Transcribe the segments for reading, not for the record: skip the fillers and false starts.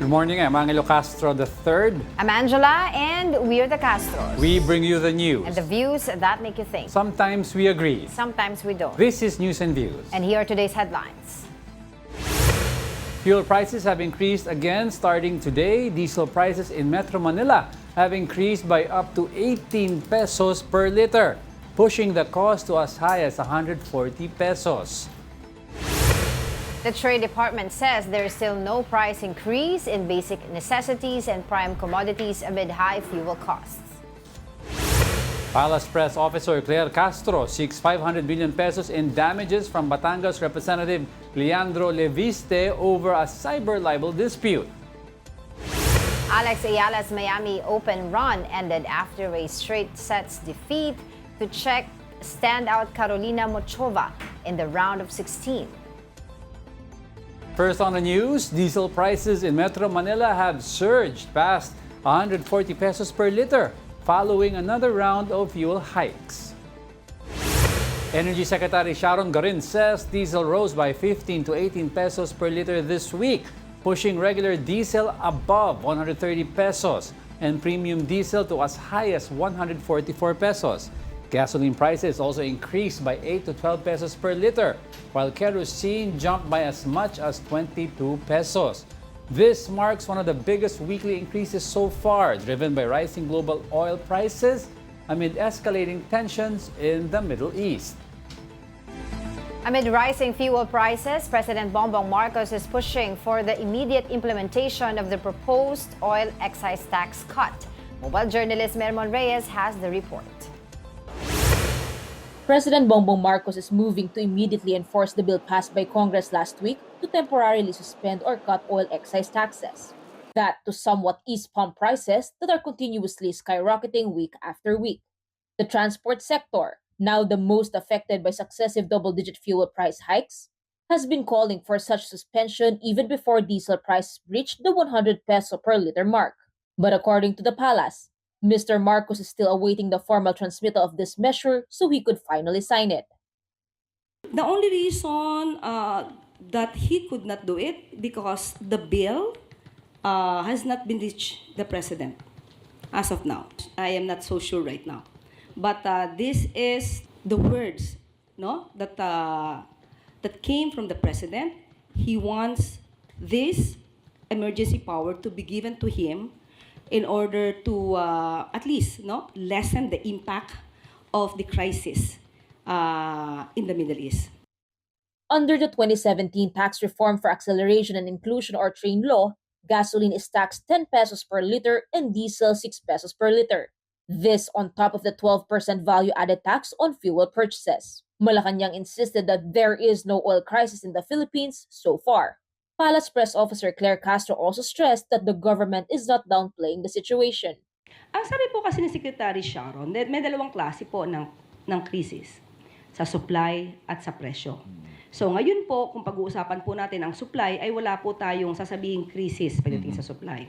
Good morning, I'm Angelo Castro III. I'm Angela, and we're the Castros. We bring you the news. And the views that make you think. Sometimes we agree. Sometimes we don't. This is News and Views. And here are today's headlines. Fuel prices have increased again starting today. Diesel prices in Metro Manila have increased by up to 18 pesos per liter, pushing the cost to as high as 140 pesos. The Trade Department says there is still no price increase in basic necessities and prime commodities amid high fuel costs. Palace Press Officer Claire Castro seeks 500 million pesos in damages from Batangas Representative Leandro Leviste over a cyber libel dispute. Alex Ayala's Miami Open run ended after a straight sets defeat to Czech standout Karolina Muchova in the round of 16. First on the news, diesel prices in Metro Manila have surged past 140 pesos per liter following another round of fuel hikes. Energy Secretary Sharon Garin says diesel rose by 15 to 18 pesos per liter this week, pushing regular diesel above 130 pesos and premium diesel to as high as 144 pesos. Gasoline prices also increased by 8 to 12 pesos per liter, while kerosene jumped by as much as 22 pesos. This marks one of the biggest weekly increases so far, driven by rising global oil prices amid escalating tensions in the Middle East. Amid rising fuel prices, President Bongbong Marcos is pushing for the immediate implementation of the proposed oil excise tax cut. Mobile journalist Mermon Reyes has the report. President Bongbong Marcos is moving to immediately enforce the bill passed by Congress last week to temporarily suspend or cut oil excise taxes. That to somewhat ease pump prices that are continuously skyrocketing week after week. The transport sector, now the most affected by successive double-digit fuel price hikes, has been calling for such suspension even before diesel prices reached the 100 peso per liter mark. But according to the palace, Mr. Marcos is still awaiting the formal transmittal of this measure so he could finally sign it. The only reason that he could not do it because the bill has not been reached the president as of now. I am not so sure right now, but this is the words, no, that came from the president. He wants this emergency power to be given to him in order to at least lessen the impact of the crisis in the Middle East. Under the 2017 Tax Reform for Acceleration and Inclusion or TRAIN law, gasoline is taxed 10 pesos per liter and diesel 6 pesos per liter. This on top of the 12% value-added tax on fuel purchases. Malacanang insisted that there is no oil crisis in the Philippines so far. Palace Press Officer Claire Castro also stressed that the government is not downplaying the situation. Ang sabi po kasi ni Secretary Sharon, may dalawang klase po ng krisis, sa supply at sa presyo. So ngayon po, kung pag-uusapan po natin ang supply, ay wala po tayong sasabihing krisis pagdating sa supply.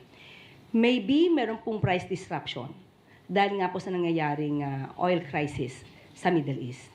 Maybe meron pong price disruption dahil nga po sa nangyayaring oil crisis sa Middle East.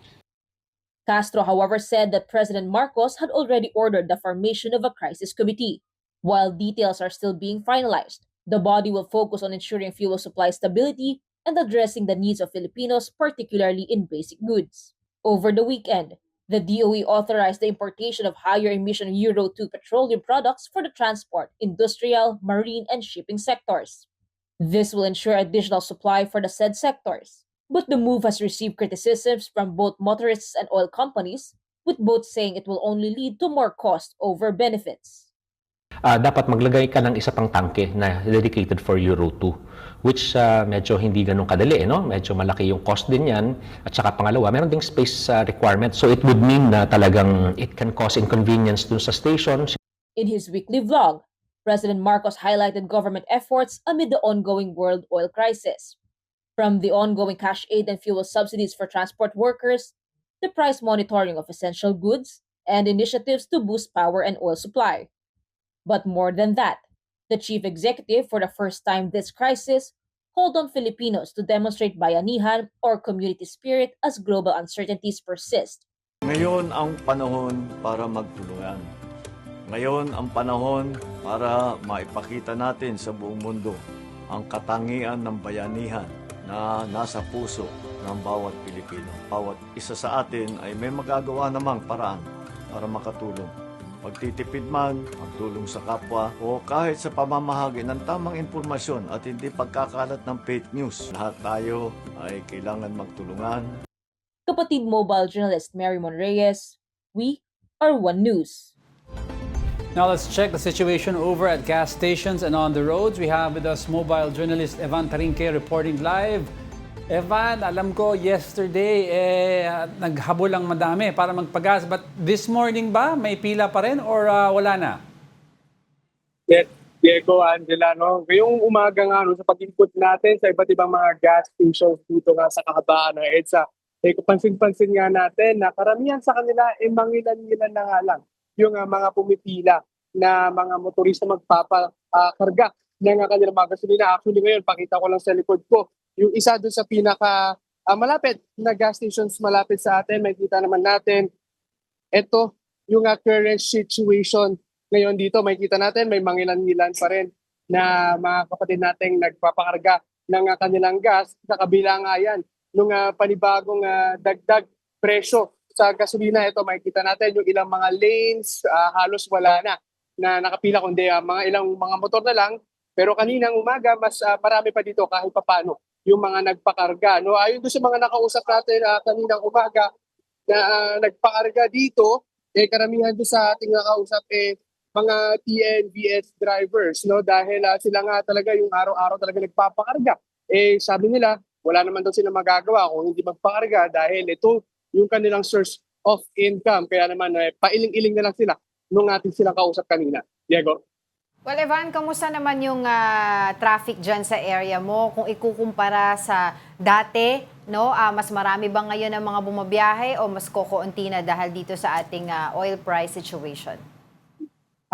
Castro, however, said that President Marcos had already ordered the formation of a crisis committee. While details are still being finalized, the body will focus on ensuring fuel supply stability and addressing the needs of Filipinos, particularly in basic goods. Over the weekend, the DOE authorized the importation of higher emission Euro 2 petroleum products for the transport, industrial, marine, and shipping sectors. This will ensure additional supply for the said sectors. But the move has received criticisms from both motorists and oil companies, with both saying it will only lead to more cost over benefits. Dapat maglagay ka ng isa pang tangke na dedicated for Euro 2, which medyo hindi ganun kadali, no? Medyo malaki yung cost din yan. At saka pangalawa, meron ding space requirement. So it would mean na talagang it can cause inconvenience dun sa station. In his weekly vlog, President Marcos highlighted government efforts amid the ongoing world oil crisis. From the ongoing cash aid and fuel subsidies for transport workers, the price monitoring of essential goods, and initiatives to boost power and oil supply. But more than that, the chief executive, for the first time this crisis, called on Filipinos to demonstrate bayanihan or community spirit as global uncertainties persist. Ngayon ang panahon para magtulungan. Ngayon ang panahon para maipakita natin sa buong mundo ang katangian ng bayanihan na nasa puso ng bawat Pilipino. Bawat isa sa atin ay may magagawa namang paraan para makatulong. Pagtitipid man, magtulong sa kapwa, o kahit sa pamamahagi ng tamang impormasyon at hindi pagkakalat ng fake news. Lahat tayo ay kailangan magtulungan. Kapatid Mobile journalist Mary Monreyes, we are One News. Now let's check the situation over at gas stations and on the roads. We have with us mobile journalist Evan Tarinque reporting live. Evan, alam ko yesterday naghabol lang madami para magpagas, but this morning ba may pila pa rin or wala na? Yes, Diego, Angela, no? Ngayong umaga nga sa pag-input natin sa iba't ibang mga gas stations dito nga sa kahabaan ng EDSA, pansin-pansin nga natin na karamihan sa kanila mangilan-ngilan na nga lang yung mga pumipila na mga motorista magpapakarga ng kanilang mga gasolina. Actually ngayon, pakita ko lang sa likod ko, yung isa doon sa pinaka malapit na gas stations malapit sa atin, makikita naman natin, ito yung current situation ngayon dito. Makikita natin may mangilan-ngilan pa rin na mga kapatid nating nagpapakarga ng kanilang gas. Sa kabila nga yan, nung panibagong dagdag presyo sa gasolina, ito makikita natin yung ilang mga lanes halos wala na nakapila, kundi mga ilang mga motor na lang. Pero kaninang umaga mas marami pa dito kahit papano yung mga nagpakarga, no? Ayon doon sa mga nakausap natin kaninang umaga na nagpakarga dito, karamihan doon sa ating nakausap mga TNVS drivers, no? Dahil sila nga talaga yung araw-araw talaga nagpapakarga. Sabi nila wala naman daw sila magagawa kung hindi magpakarga dahil ito yung kanilang source of income. Kaya naman, pailing-iling na lang sila nung ating silang kausap kanina. Diego? Well, Evan, kamusta naman yung traffic dyan sa area mo? Kung ikukumpara sa dati, no? Mas marami ba ngayon ang mga bumabiyahe o mas kokounti na dahil dito sa ating oil price situation?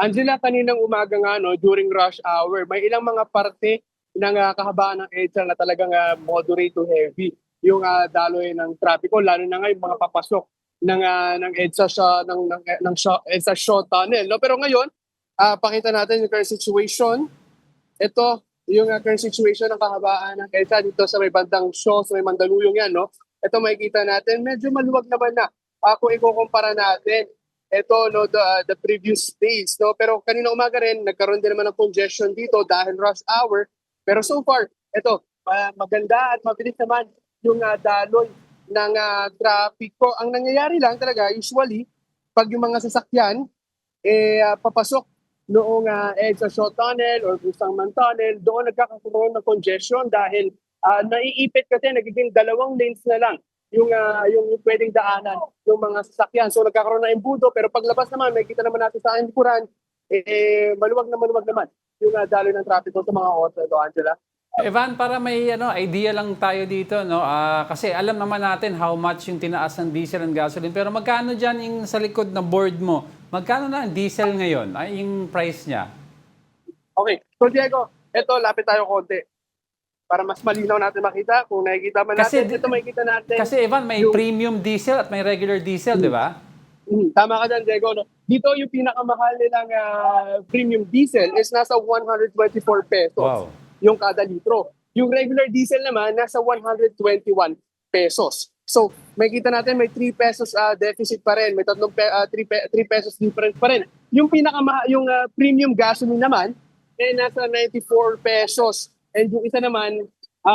Angela, kaninang umaga nga, no, during rush hour, may ilang mga parte ng kahabaan ng EDSA na talagang moderate to heavy yung daloy ng trapiko, lalo na ngayon mga papasok ng EDSA ng EDSA Shaw Tunnel, no? Pero ngayon, pakita natin yung current situation. Ito yung current situation ng kahabaan ng EDSA dito sa may bandang Shaw, sa may Mandaluyong yan, no? Ito makikita natin, medyo maluwag naman na kung ikukumpara natin ito, no, the previous days, no? Pero kanina umaga rin nagkaroon din naman ng congestion dito dahil rush hour. Pero so far, ito maganda at mabilis naman yung daloy ng trapiko. Ang nangyayari lang talaga, usually, pag yung mga sasakyan, papasok noong EDSA Shaw Tunnel or Busangman Tunnel, doon nagkakaroon ng congestion dahil naiipit kasi, nagiging dalawang lanes na lang yung pwedeng daanan ng mga sasakyan. So nagkakaroon ng embudo, pero paglabas naman, may kita naman natin sa likuran, maluwag naman yung daloy ng trapiko sa mga oras ito, Angela. Evan, para may idea lang tayo dito, no? Kasi alam naman natin how much yung tinaas ng diesel and gasoline. Pero magkano dyan yung sa likod ng board mo? Magkano na ang diesel ngayon? Yung price niya? Okay. So Diego, ito lapit tayo konti. Para mas malinaw natin makita. Kung nakikita man natin, ito makikita natin. Kasi Evan, may premium diesel at may regular diesel, di ba? Tama ka dyan, Diego. No? Dito yung pinakamahal nilang premium diesel is nasa 124 pesos. Wow. Yung kada litro. Yung regular diesel naman, nasa 121 pesos. So, makikita natin may 3 pesos deficit pa rin. May 3 pesos difference pa rin. Yung premium gasoline naman, nasa 94 pesos. And yung isa naman,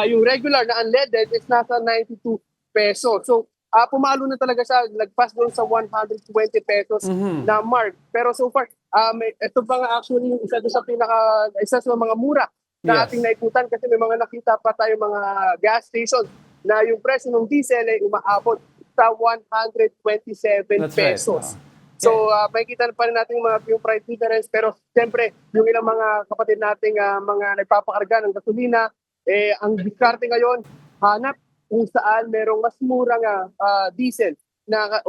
yung regular na unleaded is nasa 92 pesos. So, pumalo na talaga siya. Lagpas doon sa 120 pesos na mark. Pero so far, ito pa nga actually yung isa sa mga mura na ating naikutan kasi may mga nakita pa tayo mga gas stations na yung presyo ng diesel ay umaabot sa 127 pesos. Right. So makikita pa rin natin yung price difference, pero siyempre yung ilang mga kapatid nating mga nagpapakarga ng gasolina, ang diskarte ngayon, hanap kung saan merong mas murang diesel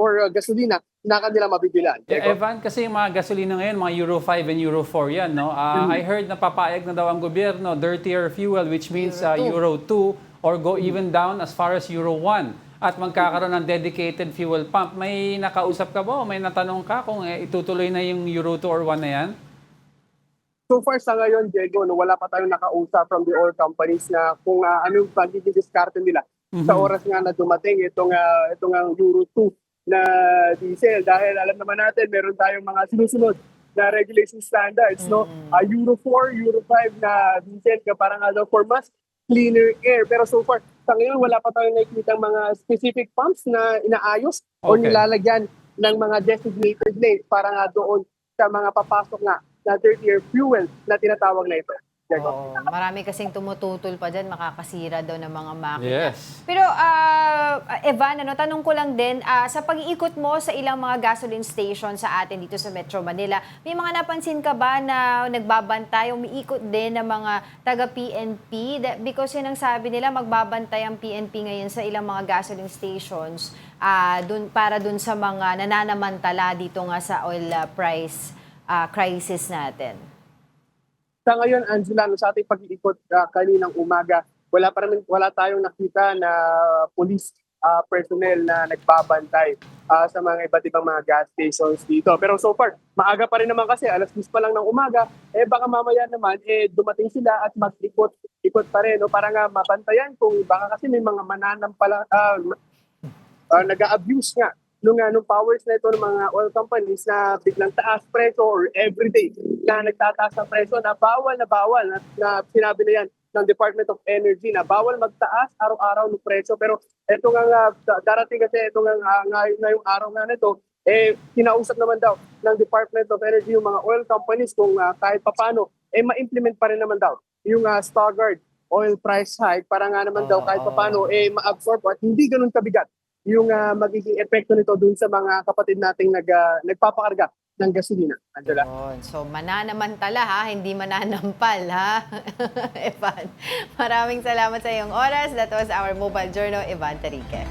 or gasolina na kanila mabibilan. Evan, kasi yung mga gasolina ngayon, mga Euro 5 and Euro 4 yan, no? I heard na papayag na daw ang gobyerno, dirtier fuel, which means Euro 2 or go even down as far as Euro 1 at magkakaroon ng dedicated fuel pump. May nakausap ka ba o may natanong ka kung itutuloy na yung Euro 2 or 1 na yan? So far sa ngayon, Diego, no, wala pa tayong nakausap from the oil companies na kung ano yung magiging diskarte nila sa oras nga na dumating itong Euro 2 na diesel. Dahil alam naman natin, meron tayong mga sinusunod na regulation standards, no? Euro 4, Euro 5 na diesel ka parang for mas cleaner air. Pero so far, sa ngayon, wala pa tayong nakikita mga specific pumps na inaayos o Okay. nilalagyan ng mga designated lanes para nga doon sa mga papasok nga na third-year fuel na tinatawag na ito. Diego. Oo, marami kasing tumututol pa dyan, makakasira daw ng mga makina. Yes. Pero Evan, tanong ko lang din, sa pag-iikot mo sa ilang mga gasoline station sa atin dito sa Metro Manila, may mga napansin ka ba na nagbabantay, umiikot din ng mga taga-PNP? Because yun ang sabi nila, magbabantay ang PNP ngayon sa ilang mga gasoline stations para dun sa mga nananamantala dito nga sa oil price crisis natin. Sa ngayon, Angela, sa ating pag-iikot kaninang umaga, wala tayong nakita na police personnel na nagbabantay sa mga iba't ibang mga gas stations dito. Pero so far, maaga pa rin naman kasi, 10:00 pa lang ng umaga, baka mamaya naman, dumating sila at mag-ikot pa rin, no, para nga mabantayan kung baka kasi may mga mananampala, nag-a-abuse nga nung powers na ito ng mga oil companies na biglang taas preso or everyday na nagtataas ng preso na bawal na sinabi na yan ng Department of Energy na bawal magtaas araw-araw ng preso. Pero ito nga darating kasi ito nga ngayong araw nga nito, kinausap naman daw ng Department of Energy yung mga oil companies kung kahit papano ma-implement pa rin naman daw yung staggered oil price hike para nga naman daw kahit papano ma-absorb at hindi ganun kabigat yung magiging epekto nito dun sa mga kapatid nating nagpapakarga ng gasolina. Angela. Yun. So, mananamantala ha, hindi mananampal ha. Evan, maraming salamat sa iyong oras. That was our Mobile Journal, Evan Tarique.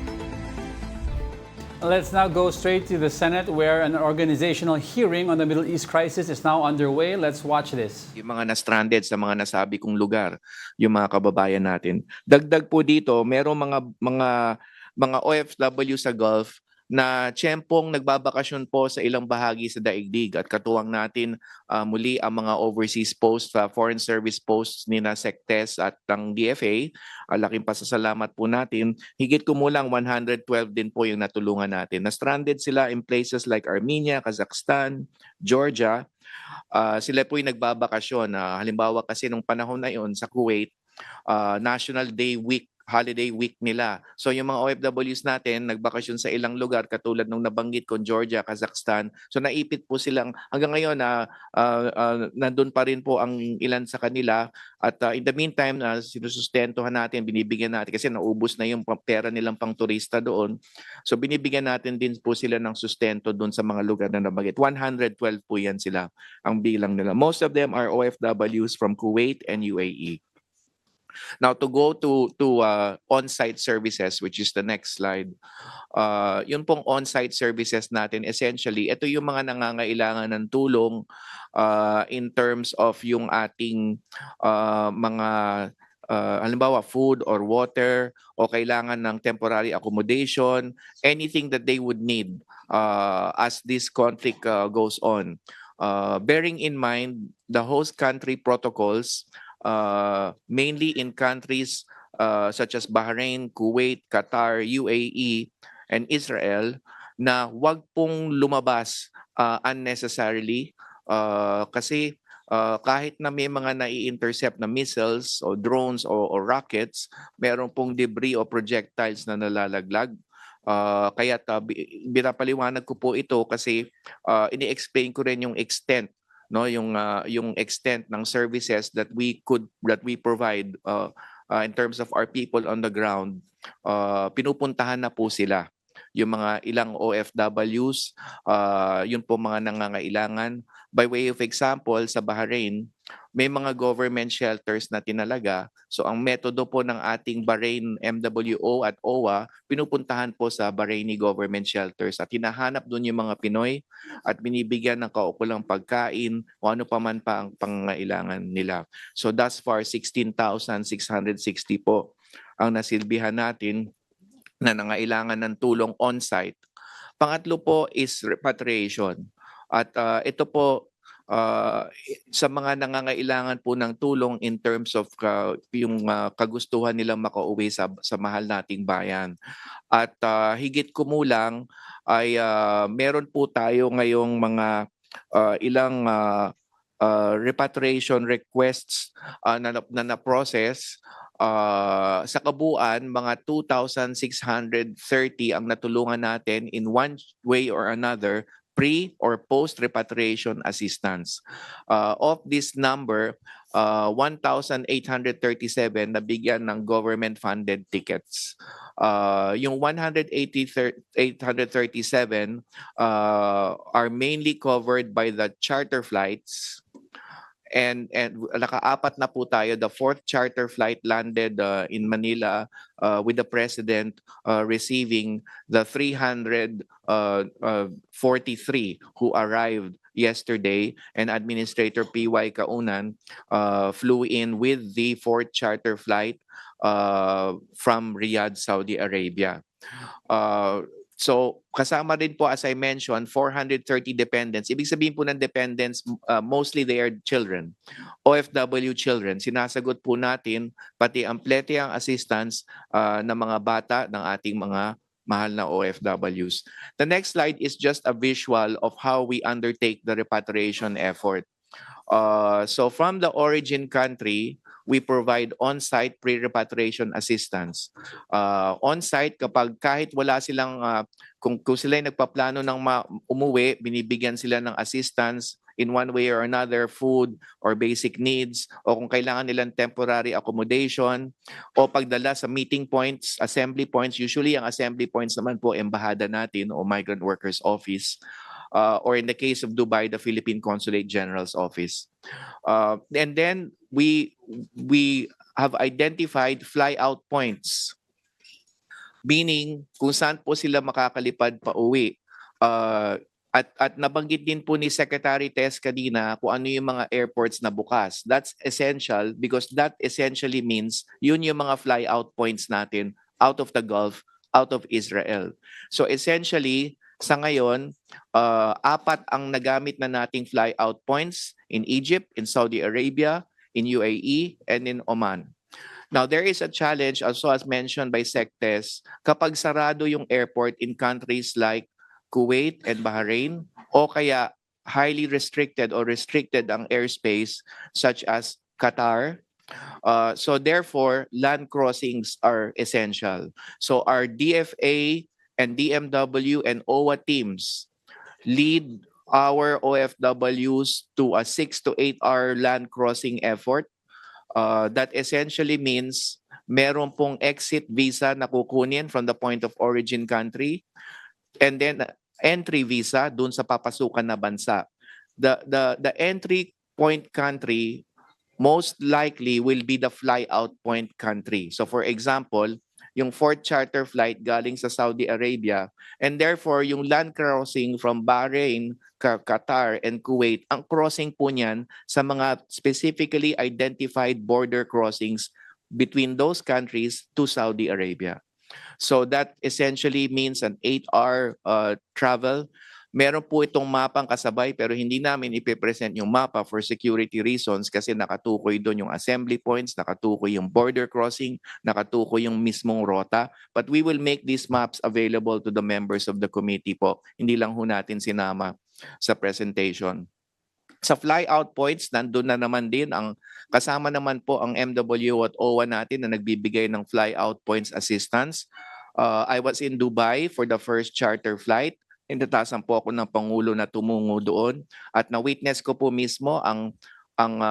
Let's now go straight to the Senate where an organizational hearing on the Middle East crisis is now underway. Let's watch this. Yung mga na-stranded sa mga nasabi kong lugar, yung mga kababayan natin. Dagdag po dito, merong mga OFW sa Gulf na tiyempong nagbabakasyon po sa ilang bahagi sa daigdig at katuwang natin muli ang mga overseas posts, foreign service posts ni na SecTes at ng DFA. Laking pasasalamat po natin. Higit kumulang 112 din po yung natulungan natin. Na-stranded sila in places like Armenia, Kazakhstan, Georgia. Sila po yung nagbabakasyon. Halimbawa kasi nung panahon na yon sa Kuwait, National Day Week, holiday week nila. So yung mga OFWs natin, nagbakasyon sa ilang lugar katulad nung nabanggit ko, Georgia, Kazakhstan. So naipit po silang, hanggang ngayon nandun pa rin po ang ilan sa kanila. At in the meantime, sinusustentuhan natin, binibigyan natin kasi naubos na yung pera nilang pang turista doon. So binibigyan natin din po sila ng sustento doon sa mga lugar na nabanggit. 112 po yan sila ang bilang nila. Most of them are OFWs from Kuwait and UAE. Now to go to on-site services, which is the next slide. Yun pong on-site services natin, essentially, ito yung mga nangangailangan ng tulong in terms of yung ating mga halimbawa food or water o kailangan ng temporary accommodation, anything that they would need as this conflict goes on. Bearing in mind the host country protocols, mainly in countries such as Bahrain, Kuwait, Qatar, UAE, and Israel, na wag pong lumabas unnecessarily kasi kahit na may mga nai-intercept na missiles o drones o rockets, meron pong debris o projectiles na nalalaglag. Kaya binapaliwanag ko po ito kasi ini-explain ko rin yung extent, no, yung extent ng services that we provide in terms of our people on the ground. Pinupuntahan na po sila yung mga ilang OFWs, yun po mga nangangailangan. By way of example, sa Bahrain, may mga government shelters na tinalaga. So ang metodo po ng ating Bahrain MWO at OWA, pinupuntahan po sa Bahraini government shelters at hinahanap doon yung mga Pinoy at binibigyan ng kaukulang pagkain o ano pa man pa ang pangangailangan nila. So thus far, 16,660 po ang nasilbihan natin na nangailangan ng tulong on-site. Pangatlo po is repatriation. At ito po sa mga nangangailangan po ng tulong in terms of yung kagustuhan nilang makauwi sa mahal nating bayan. At higit kumulang ay meron po tayo ngayong mga ilang repatriation requests na process. Sa kabuuan, mga 2,630 ang natulungan natin in one way or another pre or post repatriation assistance. Of this number, 1,837 nabigyan ng government funded tickets. Yung 837 are mainly covered by the charter flights. And nakaapat na po tayo. The fourth charter flight landed in Manila with the President receiving the 343 who arrived yesterday, and Administrator P.Y. Kaunan flew in with the fourth charter flight from Riyadh, Saudi Arabia. So kasama din po, as I mentioned, 430 dependents. Ibig sabihin po ng dependents, mostly they are children, OFW children. Sinasagot po natin pati ang plethang assistance ng mga bata ng ating mga mahal na OFWs. The next slide is just a visual of how we undertake the repatriation effort. So from the origin country, we provide on-site pre-repatriation assistance. On-site, kapag kahit wala silang, kung sila ay nagpaplano ng umuwi, binibigyan sila ng assistance in one way or another, food or basic needs, o kung kailangan nilang temporary accommodation, o pagdala sa meeting points, assembly points. Usually, ang assembly points naman po, embahada natin o Migrant Workers Office. Or in the case of Dubai, the Philippine Consulate General's Office. And then we have identified fly-out points, meaning kung saan po sila makakalipad pa uwi. At nabanggit din po ni Secretary Tess kanina kung ano yung mga airports na bukas. That's essential because that essentially means yun yung mga fly-out points natin out of the Gulf, out of Israel. So essentially, sa ngayon, 4 ang nagamit na nating fly-out points in Egypt, in Saudi Arabia, in UAE, and in Oman. Now, there is a challenge also as mentioned by SecTes, kapag sarado yung airport in countries like Kuwait and Bahrain, o kaya highly restricted or restricted ang airspace such as Qatar. So therefore, land crossings are essential. So our DFA and DMW and OWA teams lead our OFWs to a 6 to 8 hour land crossing effort. That essentially means meron pong exit visa na kukunin from the point of origin country, and then entry visa dun sa papasukan na bansa. The entry point country most likely will be the fly-out point country. So for example, yung fourth charter flight galing sa Saudi Arabia, and therefore yung land crossing from Bahrain, Qatar, and Kuwait, ang crossing po niyan sa mga specifically identified border crossings between those countries to Saudi Arabia. So that essentially means an 8-hour travel. Meron po itong mapang kasabay pero hindi namin ipipresent yung mapa for security reasons kasi nakatukoy doon yung assembly points, nakatukoy yung border crossing, nakatukoy yung mismong rota. But we will make these maps available to the members of the committee po. Hindi lang ho natin sinama sa presentation. Sa fly-out points, nandun na naman din ang kasama naman po ang MW at OWA natin na nagbibigay ng fly-out points assistance. I was in Dubai for the first charter flight. Inatasan po ako ng Pangulo na tumungo doon at na-witness ko po mismo ang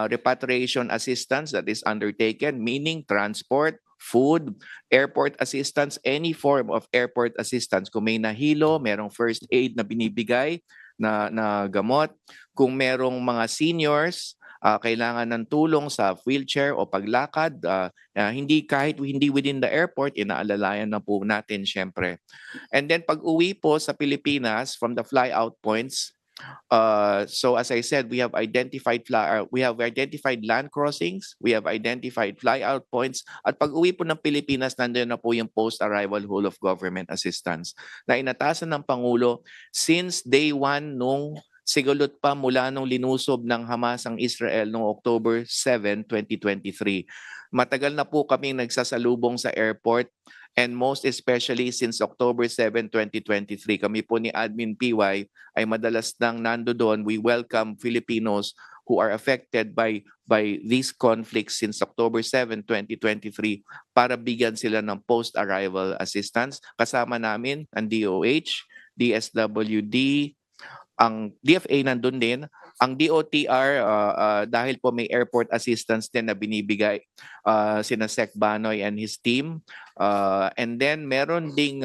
repatriation assistance that is undertaken, meaning transport, food, airport assistance, any form of airport assistance. Kung may nahilo, merong first aid na binibigay na gamot. Kung merong mga seniors, kailangan ng tulong sa wheelchair o paglakad, kahit hindi within the airport, inaalalayan na po natin syempre. And then pag uwi po sa Pilipinas from the fly-out points, So as I said, we have identified land crossings, we have identified flyout points, at pag-uwi po ng Pilipinas, nandiyan na po yung post-arrival whole of government assistance na inatasan ng Pangulo since day one nung sigulot pa mula nung linusob ng Hamas ang Israel noong October 7, 2023. Matagal na po kami nagsasalubong sa airport, and most especially since October 7, 2023. Kami po ni Admin PY ay madalas nang nando doon. We welcome Filipinos who are affected by these conflicts since October 7, 2023 para bigyan sila ng post-arrival assistance. Kasama namin ang DOH, DSWD, ang DFA nandun din, ang DOTR dahil po may airport assistance din na binibigay sina Sec Banoy and his team. And then meron ding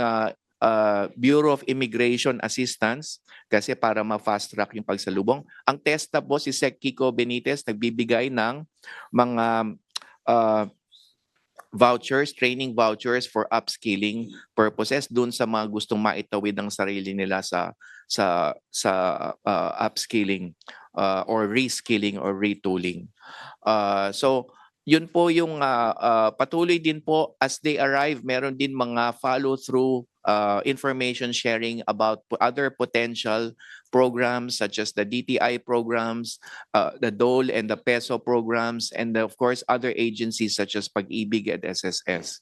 Bureau of Immigration Assistance kasi para ma-fast track yung pagsalubong. Ang TESTA po si Sec Kiko Benitez nagbibigay ng mga vouchers, training vouchers for upskilling purposes dun sa mga gustong maitawid ng sarili nila sa upskilling or reskilling or retooling. So yun po yung patuloy din po as they arrive, meron din mga follow-through information sharing about other potential programs such as the DTI programs, the DOLE and the PESO programs, and of course other agencies such as Pag-ibig and SSS.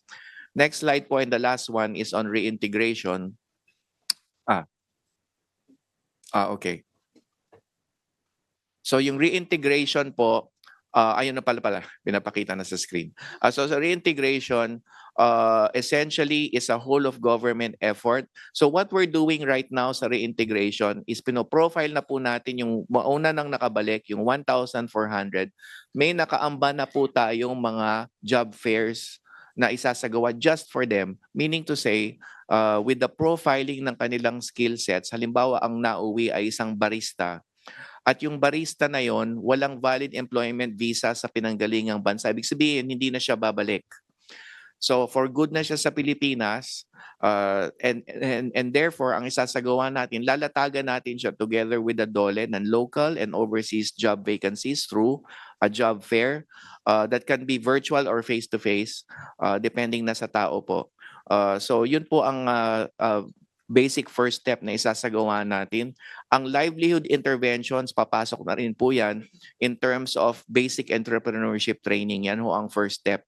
Next slide po, and the last one is on reintegration. Okay. So yung reintegration po, ayun na pala, pinapakita na sa screen. So sa reintegration, essentially is a whole of government effort. So what we're doing right now sa reintegration is pinoprofile na po natin yung mauna nang nakabalik, yung 1,400. May nakaamba na po tayong mga job fairs na isasagawa just for them. Meaning to say, with the profiling ng kanilang skill sets, halimbawa ang nauwi ay isang barista, at yung barista na yon walang valid employment visa sa pinanggalingang bansa. Ibig sabihin, hindi na siya babalik. So for good na siya sa Pilipinas, and therefore, ang isasagawa natin, lalatagan natin siya together with the DOLE ng local and overseas job vacancies through a job fair that can be virtual or face-to-face, depending na sa tao po. So yun po ang basic first step na isasagawa natin. Ang livelihood interventions, papasok na rin po yan in terms of basic entrepreneurship training. Yan ho ang first step.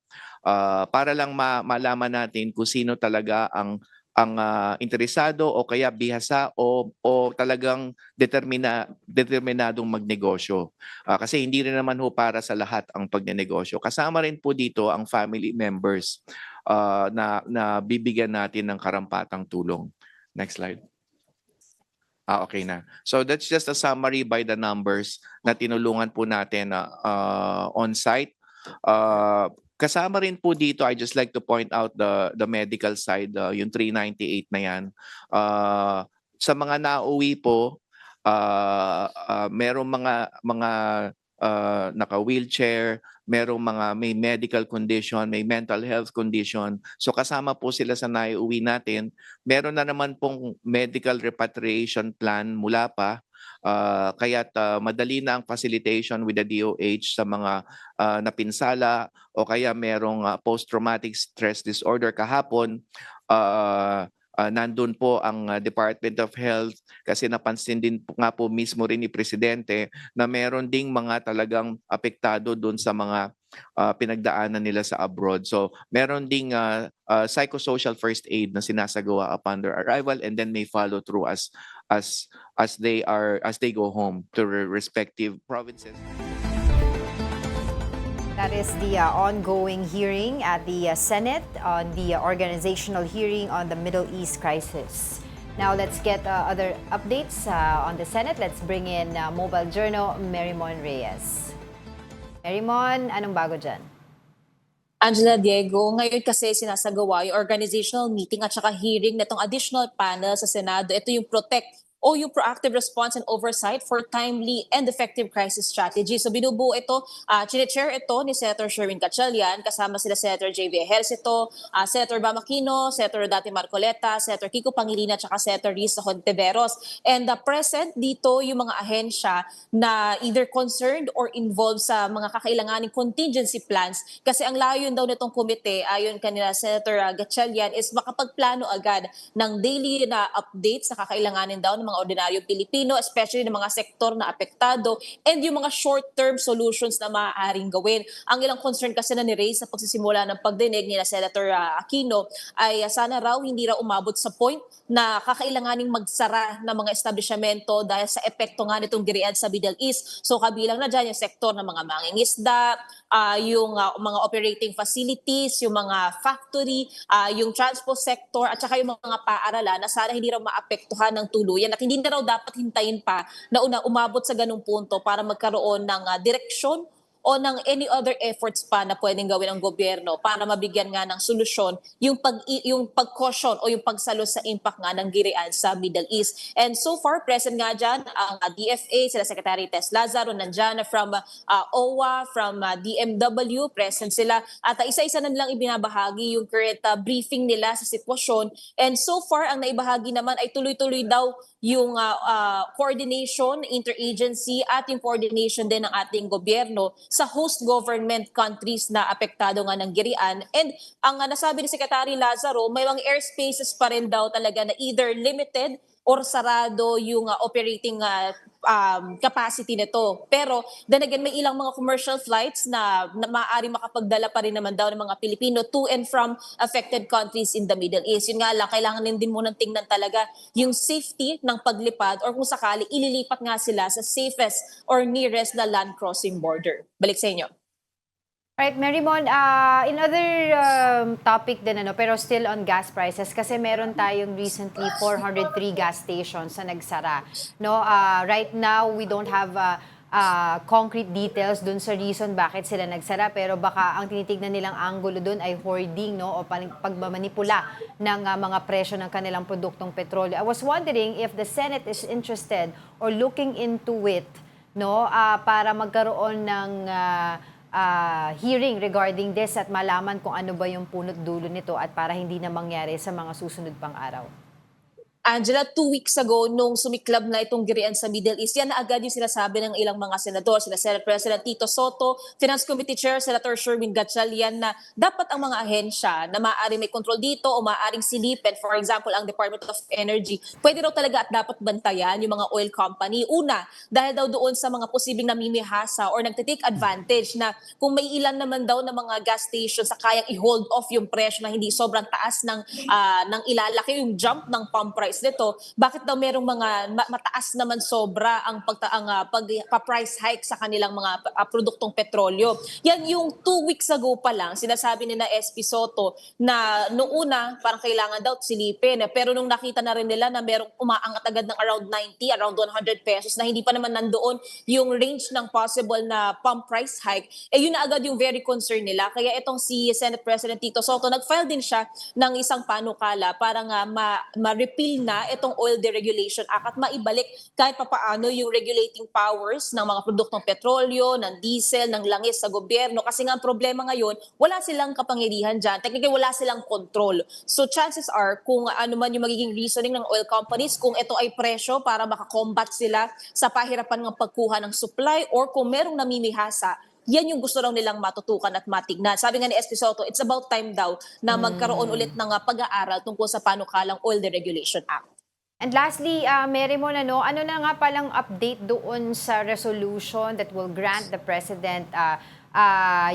Para lang malaman natin kung sino talaga ang interesado o kaya bihasa o talagang determinadong magnegosyo. Kasi hindi rin naman ho para sa lahat ang pagnenegosyo. Kasama rin po dito ang family members na bibigyan natin ng karampatang tulong. Next slide. Okay na. So that's just a summary by the numbers na tinulungan po natin on site. Kasama rin po dito, I just like to point out the medical side, yung 398 na yan. Sa mga nauwi po, merong mga naka-wheelchair, merong mga may medical condition, may mental health condition. So kasama po sila sa naiuwi natin. Meron na naman pong medical repatriation plan mula pa. Kaya't madali na ang facilitation with the DOH sa mga napinsala o kaya merong post-traumatic stress disorder. Kahapon, nandun po ang Department of Health kasi napansin din nga po mismo rin ni Presidente na meron ding mga talagang apektado doon sa mga pinagdaanan nila sa abroad. So meron ding psychosocial first aid na sinasagawa upon their arrival, and then may follow through as they go home to their respective provinces. That is the ongoing hearing at the Senate on the organizational hearing on the Middle East crisis. Now let's get other updates on the Senate. Let's bring in Mobile Journal, Marymon Reyes. Marymon, anong bago dyan? Angela, Diego, ngayon kasi sinasagawa yung organizational meeting at saka hearing na itong additional panel sa Senado. Ito yung Protect o yung proactive response and oversight for timely and effective crisis strategy. So binubuo ito, chine-chair ito ni Senator Sherwin Gatchalian, kasama sila Senator J.V. Ejercito, Senator Bam Aquino, Senator Dati Marcoleta, Senator Kiko Pangilinan, at Senator Risa Hontiveros. And present dito yung mga ahensya na either concerned or involved sa mga kakailanganing contingency plans, kasi ang layon daw nitong komite, ayon kanila Senator Gatchalian, is makapagplano agad ng daily na updates na kakailanganin daw ng mga ordinaryong Pilipino, especially ng mga sektor na apektado, and yung mga short-term solutions na maaaring gawin. Ang ilang concern kasi na ni-raise sa pagsisimula ng pagdinig ni Senator Aquino ay sana raw hindi raw umabot sa point na kakailanganing magsara ng mga establishmento dahil sa epekto nga nitong girian sa Middle East. So kabilang na dyan yung sektor ng mga mangingisda, yung mga operating facilities, yung mga factory, yung transport sector, at saka yung mga paaralan na sana hindi raw maapektuhan ng tuluyan at hindi na raw dapat hintayin pa na umabot sa ganung punto para magkaroon ng direksyon o ng any other efforts pa na pwedeng gawin ng gobyerno para mabigyan nga ng solusyon yung pag-caution o yung pagsalo sa impact nga ng girian sa Middle East. And so far, present nga dyan ang DFA, sila Secretary Tess Lazaro, nandyan from OWA, from DMW, present sila. At isa-isa na nilang ibinabahagi yung current briefing nila sa sitwasyon. And so far, ang naibahagi naman ay tuloy-tuloy daw yung coordination, interagency, at yung coordination din ng ating gobyerno sa host government countries na apektado nga ng girian. And ang nasabi ni Secretary Lazaro, may mga airspaces pa rin daw talaga na either limited or sarado yung operating capacity nito. Pero then again, may ilang mga commercial flights na maaari makapagdala pa rin naman daw ng mga Pilipino to and from affected countries in the Middle East. Yun nga lang, kailangan din munang tingnan talaga yung safety ng paglipad or kung sakali ililipat nga sila sa safest or nearest na land crossing border. Balik sa inyo. Right, Marymon, in other topic din, pero still on gas prices, kasi meron tayong recently 403 gas stations na nagsara. No, right now, we don't have concrete details dun sa reason bakit sila nagsara, pero baka ang tinitignan nilang anggulo dun ay hoarding, no, o pagmamanipula ng mga presyo ng kanilang produktong petrolyo. I was wondering if the Senate is interested or looking into it, no, para magkaroon ng hearing regarding this at malaman kung ano ba yung punot dulo nito at para hindi na mangyari sa mga susunod pang araw. Angela, 2 weeks ago, nung sumiklab na itong girian sa Middle East, yan na agad yung sinasabi ng ilang mga senador, sila Senate President Tito Soto, Finance Committee Chair Senator Sherwin Gatchalian, na dapat ang mga ahensya na maaari may control dito o maaaring silipin, for example, ang Department of Energy, pwede raw talaga at dapat bantayan yung mga oil company. Una, dahil daw doon sa mga posibleng namimihasa or nagtitake advantage na kung may ilan naman daw na mga gas stations na kayang i-hold off yung presyo na hindi sobrang taas ng ilalaki yung jump ng pump price nito, bakit daw merong mga mataas naman sobra ang pagpa-price hike sa kanilang mga produktong petrolyo. Yan yung 2 weeks ago pa lang, sinasabi ni na SP Soto na noong una parang kailangan daw silipin, pero nung nakita na rin nila na merong umaangat agad ng around 90, around 100 pesos na hindi pa naman nandoon yung range ng possible na pump price hike, yun na agad yung very concern nila. Kaya itong si Senate President Tito Soto, nag-file din siya ng isang panukala para nga ma-repeal na itong Oil Deregulation Act at maibalik kahit papaano yung regulating powers ng mga produktong petrolyo, ng diesel, ng langis sa gobyerno. Kasi nga ang problema ngayon, wala silang kapangyarihan dyan. Technically, wala silang control. So chances are, kung ano man yung magiging reasoning ng oil companies, kung ito ay presyo para makakombat sila sa pahirapan ng pagkuha ng supply or kung merong namimihasa, yan yung gusto raw nilang matutukan at matignan. Sabi nga ni SP Soto, it's about time daw na magkaroon ulit ng pag-aaral tungkol sa panukalang Oil Deregulation Act. And lastly, Marymon, ano na nga palang update doon sa resolution that will grant the President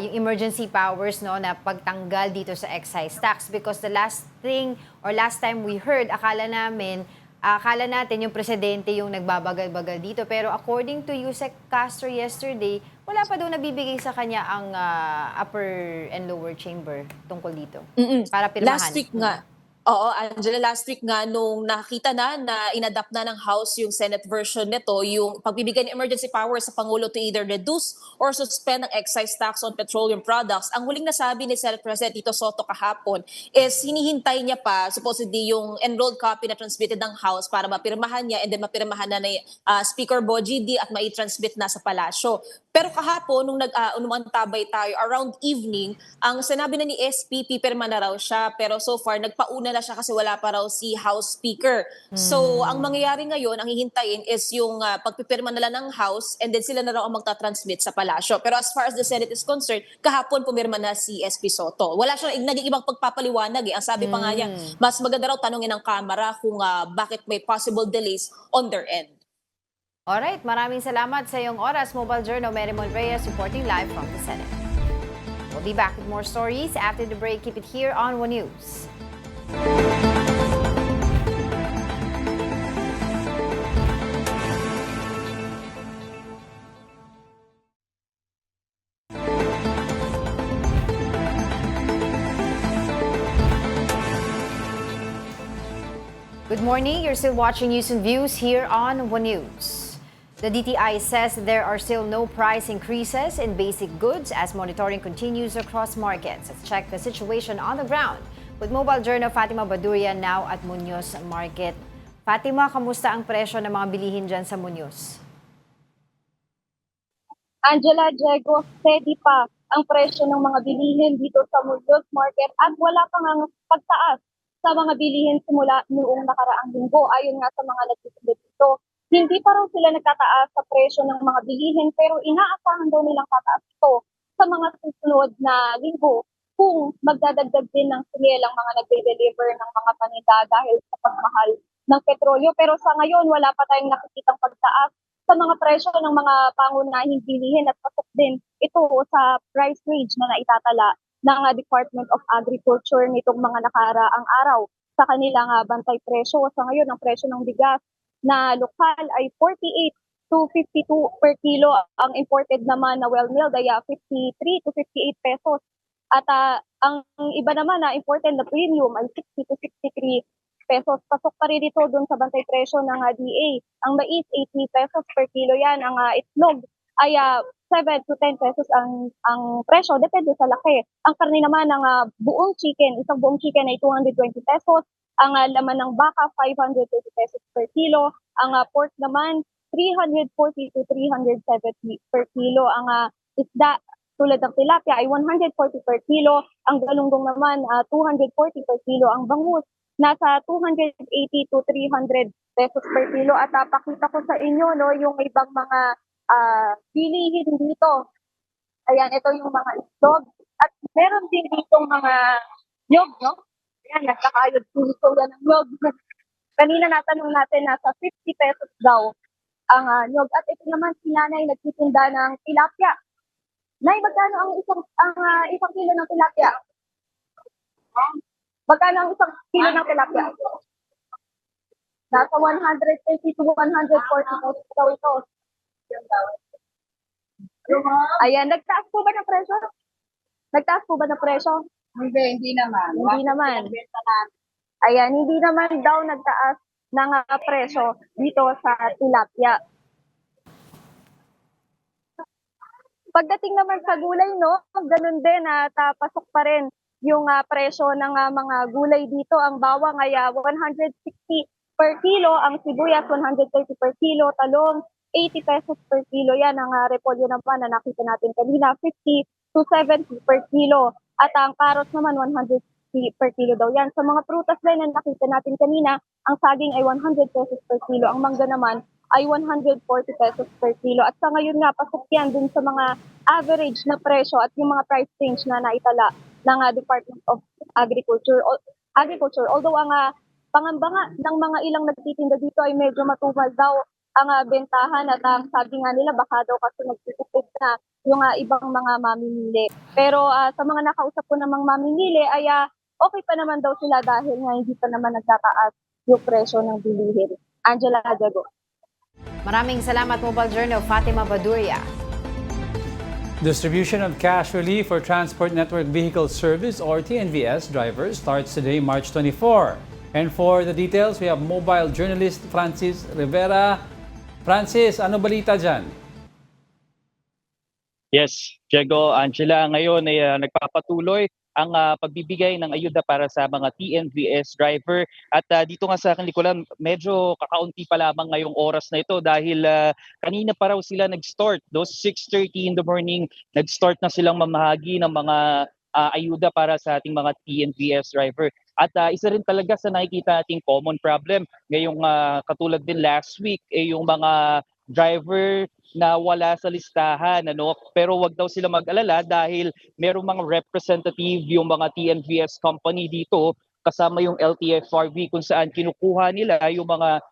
yung emergency powers, no, na pagtanggal dito sa excise tax? Because the last time we heard, akala natin yung presidente yung nagbabagal-bagal dito. Pero according to Yusek Castro yesterday, wala pa daw nabibigay sa kanya ang upper and lower chamber tungkol dito. Para pirmahan. Oo, Angela, last week nga nung nakita na inadapt na ng House yung Senate version nito, yung pagbibigay ng emergency power sa Pangulo to either reduce or suspend ang excise tax on petroleum products. Ang huling nasabi ni Senate President Tito Soto kahapon is hinihintay niya pa supposedly yung enrolled copy na transmitted ng House para mapirmahan niya and then mapirmahan na ni Speaker Bogie D at mai-transmit na sa palasyo. Pero kahapon, nung umantabay tayo, around evening, ang sinabi na ni SP, pipirma na raw siya. Pero so far, nagpauna na siya kasi wala pa raw si House Speaker. So, ang mangyayari ngayon, ang hihintayin is yung pagpipirma nila ng House and then sila na raw ang magta-transmit sa palasyo. Pero as far as the Senate is concerned, kahapon pumirma na si SP Soto. Wala siyang naging ibang pagpapaliwanag. Ang sabi pa nga niya, mas maganda raw tanungin ng Kamara kung bakit may possible delays on their end. Alright, maraming salamat sa iyong oras, Mobile Journal. Merrimon Reyes reporting live from the Senate. We'll be back with more stories after the break. Keep it here on One News. Good morning. You're still watching News and Views here on One News. The DTI says there are still no price increases in basic goods as monitoring continues across markets. Let's check the situation on the ground with Mobile Journal Fatima Baduria now at Muñoz Market. Fatima, kamusta ang presyo ng mga bilihin dyan sa Muñoz? Angela, Diego, steady pa ang presyo ng mga bilihin dito sa Muñoz Market at wala pang pagtaas sa mga bilihin simula noong nakaraang linggo. Ayon nga sa mga nagtitinda dito, hindi pa raw sila nagtataas sa presyo ng mga bilihin pero inaasahan daw nilang tataas ito sa mga susunod na linggo kung magdadagdag din ng singil ang mga nagde-deliver ng mga paninda dahil sa pagmahal ng petrolyo. Pero sa ngayon, wala pa tayong nakikitang pagtaas sa mga presyo ng mga pangunahing bilihin at pasok din ito sa price range na naitatala ng Department of Agriculture nitong mga nakaraang araw sa kanilang bantay presyo. Sa ngayon, ang presyo ng bigas na lokal ay 48 to 52 per kilo. Ang imported naman na well-milled ay 53 to 58 pesos. At ang iba naman na imported na premium ay 60 to 63 pesos. Pasok pa rin dito dun sa bantay presyo ng DA. Ang mais, 80 pesos per kilo yan. Ang itlog ay 7 to 10 pesos ang presyo, depende sa laki. Ang karne naman ng buong chicken, isang buong chicken ay 220 pesos. Ang laman ng baka, 530 pesos per kilo. Ang pork naman, 340 to 370 per kilo. Ang isda, tulad ng tilapia, ay 140 per kilo. Ang galunggong naman, 240 per kilo. Ang bangus, nasa 280 to 300 pesos per kilo. At pakita ko sa inyo yung ibang mga bilihin dito. Ayan, ito yung mga itlog. At meron din ditong mga nyog, no? Ayan, nagkakayod dito yan ng nyog. Kanina natanong natin, nasa 50 pesos daw ang nyog. At ito naman si nanay nagtitinda ng tilapia. Nay, magkano ang isang kilo ng tilapia? Magkano ang isang kilo ng tilapia? Nasa 120 to 140 pesos daw ito. Ayan, nagtaas po ba ng presyo? Nagtaas po ba ng presyo? Hindi naman. Hindi naman. Ayan, hindi naman daw nagtaas ng presyo dito sa tilapia. Pagdating naman sa gulay, no, ganun din at pasok pa rin yung presyo ng mga gulay dito. Ang bawang ay 160 per kilo, ang sibuyas 130 per kilo, talong 80 pesos per kilo. Yan ang repolyo naman na nakita natin kanina, 50 to 70 per kilo. At ang carrots naman 160 per kilo daw yan. Sa mga prutas din na nakita natin kanina, ang saging ay 100 pesos per kilo. Ang mangga naman ay 140 pesos per kilo. At sa ngayon nga, pasok yan dun sa mga average na presyo at yung mga price range na naitala ng Department of Agriculture. Although ang pangamba nga ng mga ilang nagtitinda dito ay medyo matumal daw ang bentahan at ang sabi nga nila baka daw kasi nagtitipid na yung ibang mga mamimili. Pero sa mga nakausap ko namang mamimili ay okay pa naman daw sila dahil nga hindi pa naman nagtataas yung presyo ng bilihin. Angela, Diego. Maraming salamat, Mobile Journal Fatima Baduria. Distribution of cash relief for Transport Network Vehicle Service or TNVS drivers starts today, March 24. And for the details, we have mobile journalist Francis Rivera. Francis, ano balita dyan? Yes, Diego, Angela, ngayon ay nagpapatuloy ang pagbibigay ng ayuda para sa mga TNVS driver. At dito nga sa akin, likuran, medyo kakaunti pa lamang ngayong oras na ito dahil kanina pa raw sila nag-start. Those 6:30 in the morning, nag-start na silang mamahagi ng mga ayuda para sa ating mga TNVS driver. At isa rin talaga sa nakikita nating common problem ngayong katulad din last week, yung mga driver na wala sa listahan, pero wag daw sila mag-alala dahil merong mga representative yung mga TNVS company dito kasama yung LTFRB kung saan kinukuha nila yung mga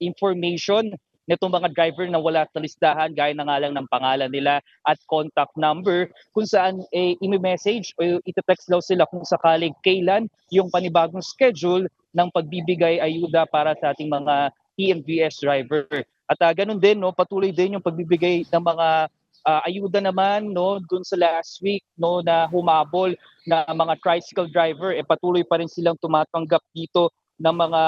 information nitong mga driver na wala sa listahan gaya na nga lang ng pangalan nila at contact number kung saan i-message o itetext daw sila kung sakaling kailan yung panibagong schedule ng pagbibigay ayuda para sa ating mga TNVS driver. At ganun din, patuloy din yung pagbibigay ng mga ayuda naman dun sa last week na humabol na mga tricycle driver, patuloy pa rin silang tumatanggap dito ng mga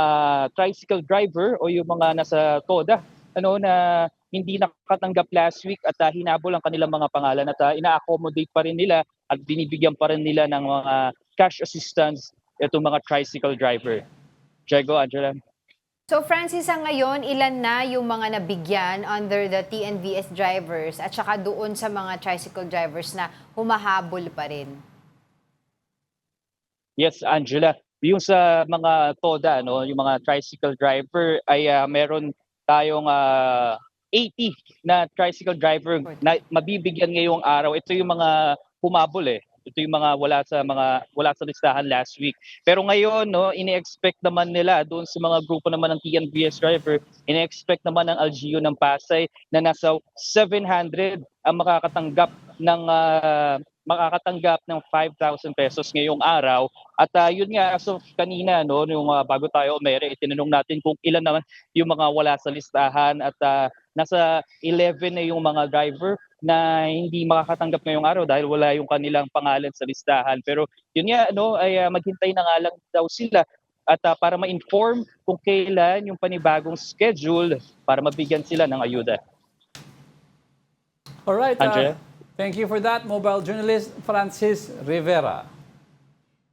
tricycle driver o yung mga nasa TODA na hindi nakatanggap last week at hinabol ang kanilang mga pangalan at ina-accommodate pa rin nila at binibigyan pa rin nila ng mga cash assistance itong mga tricycle driver. Diego, Angela. So Francis, ngayon, ilan na yung mga nabigyan under the TNVS drivers at saka doon sa mga tricycle drivers na humahabol pa rin? Yes, Angela. Yung sa mga TODA, yung mga tricycle driver ay meron tayong 80 na tricycle driver na mabibigyan ngayong araw. Ito yung mga humabol Ito yung mga wala sa listahan last week. Pero ngayon, ini-expect naman nila doon sa mga grupo naman ng TNVS driver, ini-expect naman ng LGU ng Pasay na nasa 700 ang makakatanggap ng 5,000 pesos ngayong araw. At yun nga, so kanina, yung bago tayo umere, itinanong natin kung ilan naman yung mga wala sa listahan at nasa 11 na yung mga driver na hindi makakatanggap ngayong araw dahil wala yung kanilang pangalan sa listahan. Pero yun nga, ay maghintay na nga lang daw sila at para ma-inform kung kailan yung panibagong schedule para mabigyan sila ng ayuda. Alright, Andrea? thank you for that, mobile journalist Francis Rivera.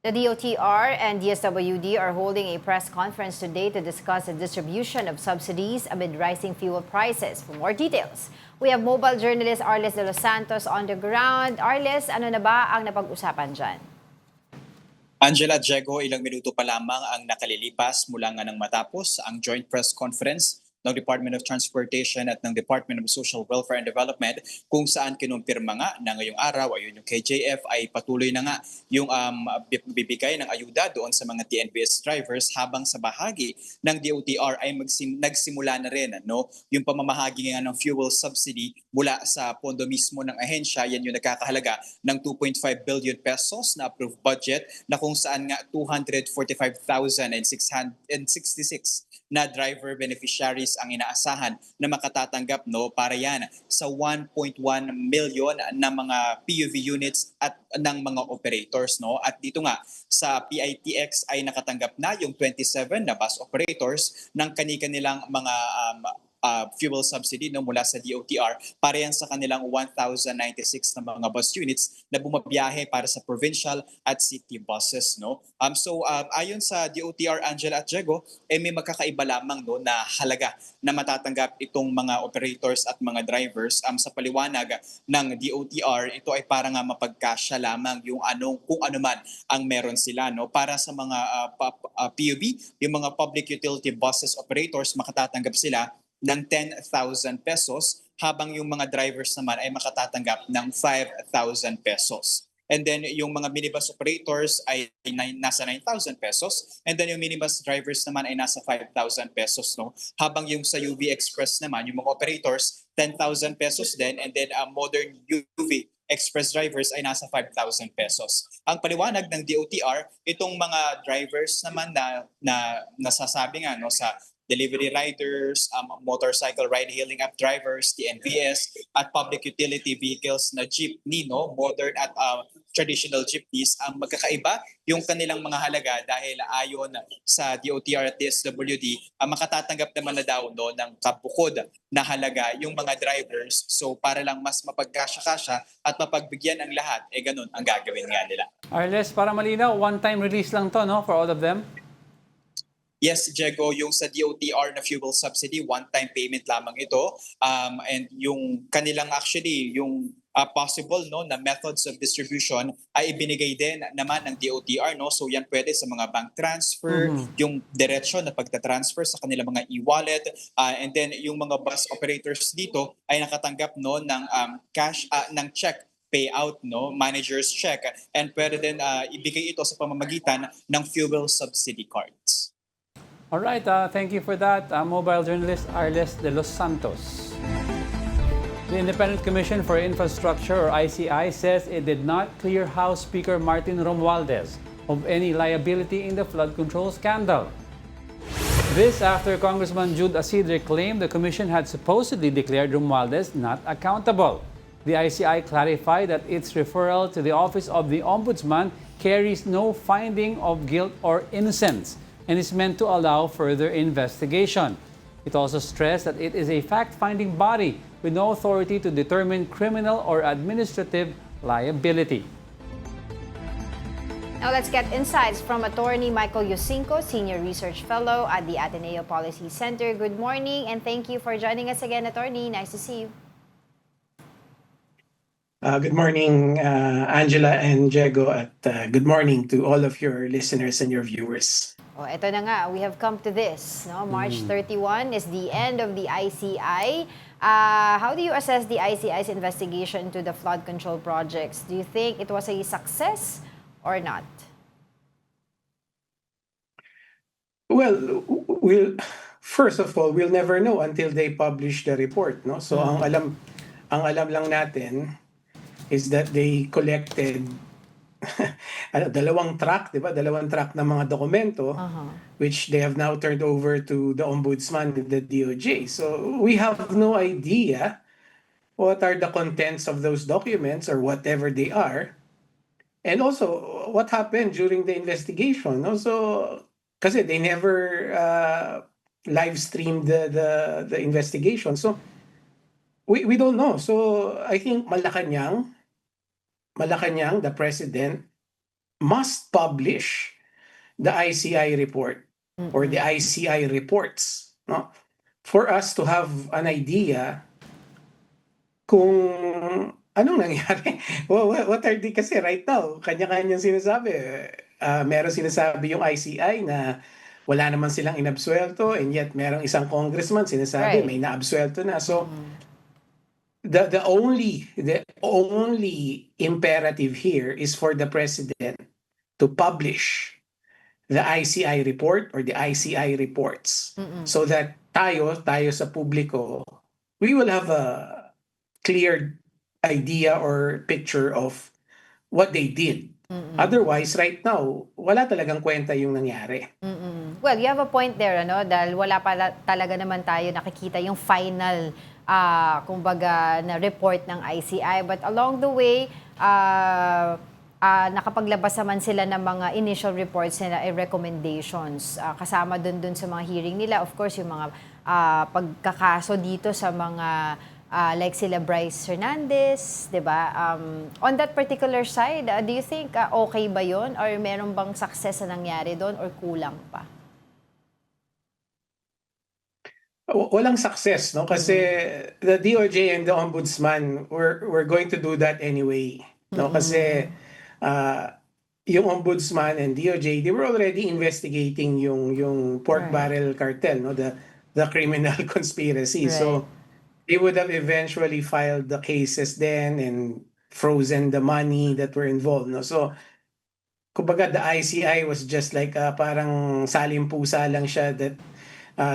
The DOTR and DSWD are holding a press conference today to discuss the distribution of subsidies amid rising fuel prices. For more details, we have mobile journalist Arles de los Santos on the ground. Arles, ano na ba ang napag-usapan dyan? Angela, Diego, ilang minuto pa lamang ang nakalilipas mula nga nang matapos ang joint press conference ng Department of Transportation at ng Department of Social Welfare and Development kung saan kinumpirma nga na ngayong araw ayon yung KJF ay patuloy na nga yung bibigay ng ayuda doon sa mga TNVS drivers habang sa bahagi ng DOTR ay nagsimula na rin yung pamamahagi nga ng fuel subsidy mula sa pondo mismo ng ahensya. Yan yung nagkakahalaga ng 2.5 billion pesos na approved budget na kung saan nga 245,666 na driver beneficiaries ang inaasahan na makatatanggap para yan sa 1.1 million na mga PUV units at ng mga operators. At dito nga sa PITX ay nakatanggap na yung 27 na bus operators ng kanilang mga fuel subsidy mula sa DOTR para yan sa kanilang 1,096 na mga bus units na bumabiyahe para sa provincial at city buses. So ayon sa DOTR, Angela at Diego, may magkakaiba lamang na halaga na matatanggap itong mga operators at mga drivers. Sa paliwanag ng DOTR, ito ay para nga mapagkasya lamang yung kung ano man ang meron sila. Para sa mga PUB, yung mga public utility buses operators, makatatanggap sila ng 10,000 pesos habang yung mga drivers naman ay makatatanggap ng 5,000 pesos. And then yung mga minibus operators ay nasa 9,000 pesos and then yung minibus drivers naman ay nasa 5,000 pesos. Habang yung sa UV Express naman, yung mga operators 10,000 pesos din and then modern UV Express drivers ay nasa 5,000 pesos. Ang paliwanag ng DOTR, itong mga drivers naman na nasasabi nga sa delivery riders, motorcycle ride-hailing app drivers, TNVS, at public utility vehicles na jeepney, no? Modern at traditional jeepneys. Ang magkakaiba, yung kanilang mga halaga dahil ayon sa DOTR at DSWD, makatatanggap naman na daw no, ng kabukod na halaga yung mga drivers. So para lang mas mapagkasya-kasya at mapagbigyan ang lahat, ganun ang gagawin nga nila. Arles, para malinaw, one-time release lang to, no, for all of them? Yes, Diego, yung sa DOTR na fuel subsidy, one-time payment lamang ito. And yung kanilang actually, yung possible no na methods of distribution ay ibinigay din naman ng DOTR, no. So yan pwede sa mga bank transfer, yung diretsyo na pagta-transfer sa kanilang mga e-wallet, and then yung mga bus operators dito ay nakatanggap no ng cash ng check payout, no, manager's check, and pwede din ibigay ito sa pamamagitan ng fuel subsidy cards. All right, thank you for that, mobile journalist Arles de los Santos. The Independent Commission for Infrastructure, or ICI, says it did not clear House Speaker Martin Romualdez of any liability in the flood control scandal. This after Congressman Jude Asidre claimed the commission had supposedly declared Romualdez not accountable. The ICI clarified that its referral to the Office of the Ombudsman carries no finding of guilt or innocence and is meant to allow further investigation. It also stressed that it is a fact-finding body with no authority to determine criminal or administrative liability. Now let's get insights from attorney Michael Yosinko, Senior Research Fellow at the Ateneo Policy Center. Good morning and thank you for joining us again, attorney. Nice to see you. Good morning, Angela and Diego, at good morning to all of your listeners and your viewers. Oh, eto na nga, we have come to this. No? March 31 is the end of the ICI. How do you assess the ICI's investigation to the flood control projects? Do you think it was a success or not? Well, first of all, we'll never know until they publish the report, no? So ang alam lang natin is that they collected dalawang track, di ba? Dalawang track ng mga dokumento which they have now turned over to the Ombudsman and the DOJ. So we have no idea what are the contents of those documents or whatever they are. And also, what happened during the investigation. Also, kasi they never live streamed the investigation. So we don't know. So I think Malacanang, the president, must publish the ICI report or the ICI reports, no? For us to have an idea kung anong nangyari. What are they, kasi right now, kanya-kanyang sinasabi. Meron sinasabi yung ICI na wala naman silang inabsuelto, and yet merong isang congressman sinasabi may naabsuelto na. So the only imperative here is for the president to publish the ICI report or the ICI reports so that tayo sa publiko, we will have a clear idea or picture of what they did. Otherwise, right now, wala talagang kwenta yung nangyari. Well, you have a point there, ano? Dahil wala pa talaga naman tayo nakikita yung final kumbaga na report ng ICI, but along the way nakapaglabas naman sila ng mga initial reports nila and recommendations kasama dun sa mga hearing nila, of course yung mga pagkakaso dito sa mga like sila Bryce Hernandez, 'di ba? On that particular side, do you think okay ba 'yon or meron bang success na nangyari doon or kulang pa? Walang success, no? Kasi the DOJ and the Ombudsman were going to do that anyway, no? Kasi yung Ombudsman and DOJ, they were already investigating yung pork barrel cartel, no? The criminal conspiracy. So they would have eventually filed the cases then and frozen the money that were involved, no? So kumbaga the ICI was just like parang salimpusa lang siya that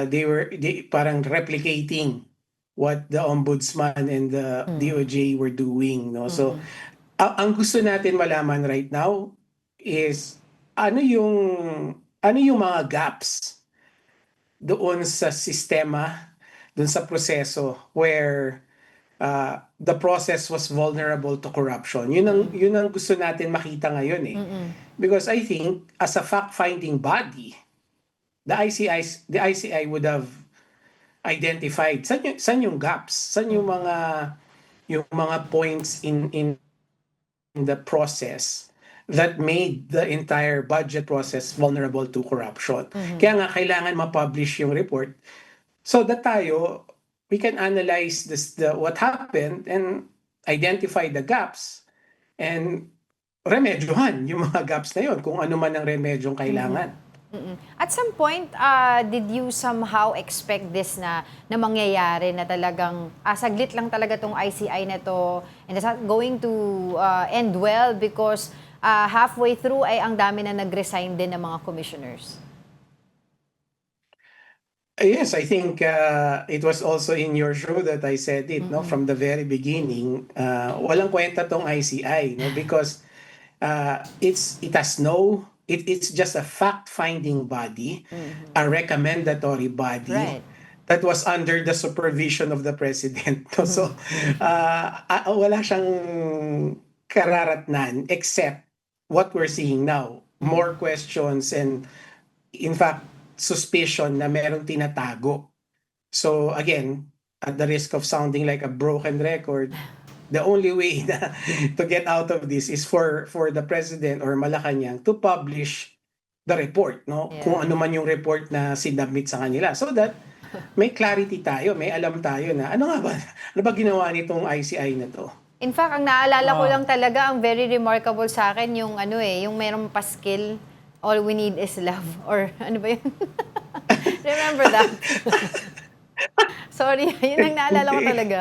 they parang replicating what the Ombudsman and the DOJ were doing, no? So ang gusto natin malaman right now is ano yung mga gaps doon sa sistema, doon sa proseso where the process was vulnerable to corruption. Yun ang gusto natin makita ngayon eh. Because I think as a fact-finding body, the ICI would have identified saan yung gaps, saan yung mga points in the process that made the entire budget process vulnerable to corruption. Kaya nga kailangan ma-publish yung report so that we can analyze what happened and identify the gaps and remedyohan yung mga gaps na yun kung ano man ang remedyong kailangan. At some point, did you somehow expect this na mangyayari na talagang saglit lang talaga tong ICI na to and it's not going to end well because halfway through ay ang dami na nag-resign din ng mga commissioners? Yes, I think it was also in your show that I said it, no, from the very beginning. Walang kwenta tong ICI, no, because it's just a fact-finding body, a recommendatory body that was under the supervision of the president. So wala siyang kararatnan except what we're seeing now, more questions and in fact suspicion na merong tinatago. So again, at the risk of sounding like a broken record, the only way to get out of this is for the president or Malacanang to publish the report, no? Yeah. Kung ano man yung report na sinubmit sa kanila so that may clarity tayo, may alam tayo na ano ba ginawa nitong ICI na to. In fact, ang naalala ko lang talaga, ang very remarkable sa akin yung yung merong paskil, all we need is love. Or ano ba yun? Remember that? Sorry, yun ang naalala ko talaga.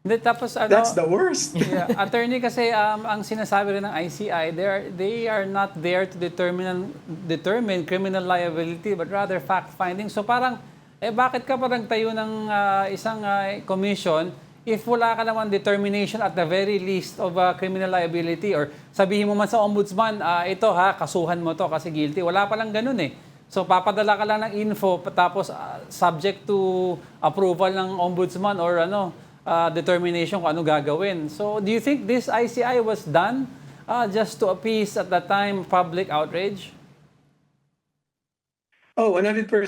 Hindi, tapos That's the worst. Yeah, attorney kasi ang sinasabi rin ng ICI, they are not there to determine criminal liability but rather fact-finding. So parang, bakit ka parang tayo ng isang commission if wala ka naman determination at the very least of criminal liability or sabihin mo man sa ombudsman, ito kasuhan mo to kasi guilty. Wala palang ganun eh. So papadala ka lang ng info tapos subject to approval ng ombudsman or determination kung ano gagawin. So do you think this ICI was done just to appease at that time public outrage? Oh, 100%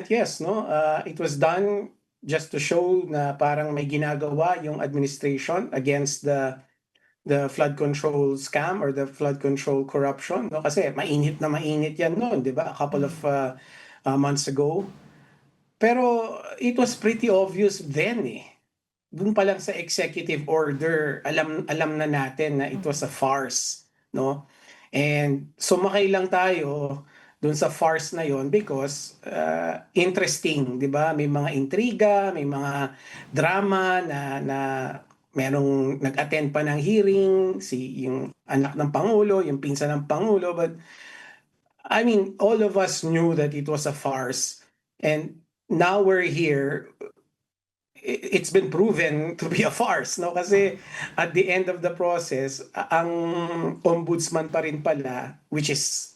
yes, no? It was done just to show na parang may ginagawa yung administration against the flood control scam or the flood control corruption, no? Kasi mainit yan noon, 'di ba? A couple of months ago. Pero it was pretty obvious then eh. Doon pa lang sa executive order, alam na natin na it was a farce, no? And sumakay lang tayo doon sa farce na yon because interesting, 'di ba? May mga intriga, may mga drama na merong nag-attend pa ng hearing, yung anak ng pangulo, yung pinsan ng pangulo, but I mean, all of us knew that it was a farce. And now we're here. It's been proven to be a farce, no? Kasi at the end of the process, ang ombudsman pa rin pala, which is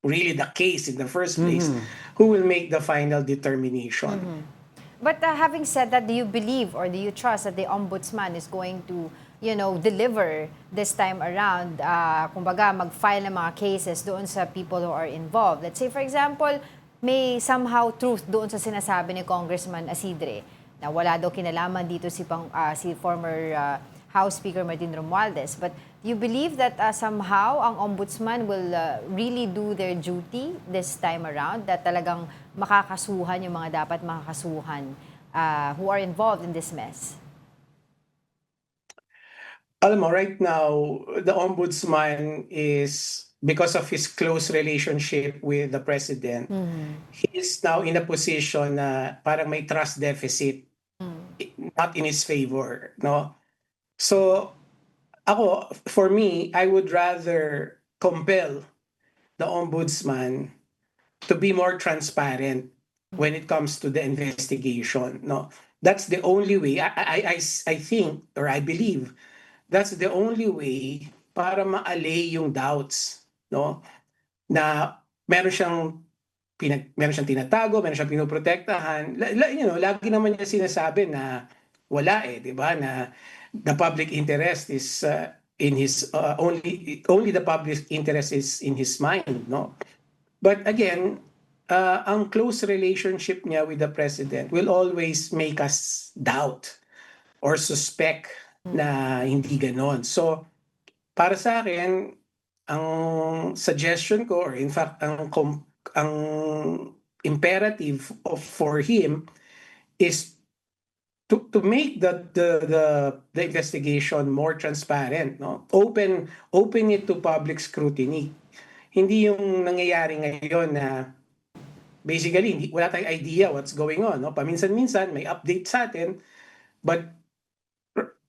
really the case in the first place, who will make the final determination. But having said that, do you believe or do you trust that the ombudsman is going to, deliver this time around, kumbaga mag-file ng mga cases doon sa people who are involved? Let's say, for example, may somehow truth doon sa sinasabi ni Congressman Asidre na wala daw kinalaman dito si former House Speaker Martin Romualdez. But you believe that somehow ang ombudsman will really do their duty this time around, that talagang makakasuhan yung mga dapat makakasuhan who are involved in this mess? Alam mo, right now, the ombudsman is, because of his close relationship with the president, he is now in a position na parang may trust deficit, not in his favor, no? So, for me, I would rather compel the ombudsman to be more transparent when it comes to the investigation, no? That's the only way. I think, or I believe, that's the only way para ma-allay yung doubts, no? Na meron siyang meron siyang tinatago, meron siyang pinoprotektahan. Lagi naman niya sinasabi na wala di ba? Na the public interest is in his only the public interest is in his mind, no? But again, ang close relationship niya with the president will always make us doubt or suspect na hindi ganon. So, para sa akin, ang suggestion ko, or in fact, ang imperative for him is to make the investigation more transparent, no? Open it to public scrutiny. Hindi yung nangyayari ngayon na basically wala tayong idea what's going on, no? Paminsan-minsan may update sa atin, but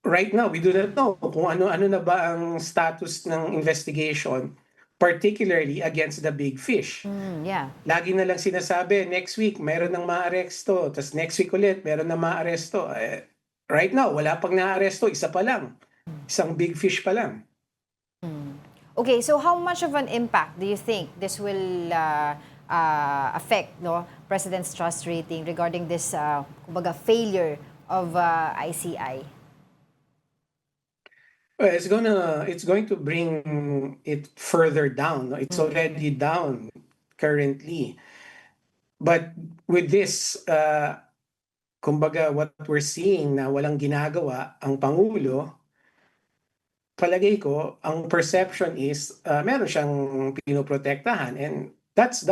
right now we do not know kung ano na ba ang status ng investigation, particularly against the big fish. Yeah. Lagi na lang sinasabi, next week mayroon ng maaresto, tapos next week ulit mayroon ng maaresto. Right now, wala pang naaresto, isa pa lang. Isang big fish pa lang. Okay, so how much of an impact do you think this will affect, no, President's trust rating regarding this kumbaga failure of ICI? Well, it's going to bring it further down. No? It's already down currently. But with this, kumbaga what we're seeing na walang ginagawa ang Pangulo, palagay ko, ang perception is meron siyang pinoprotektahan, and that's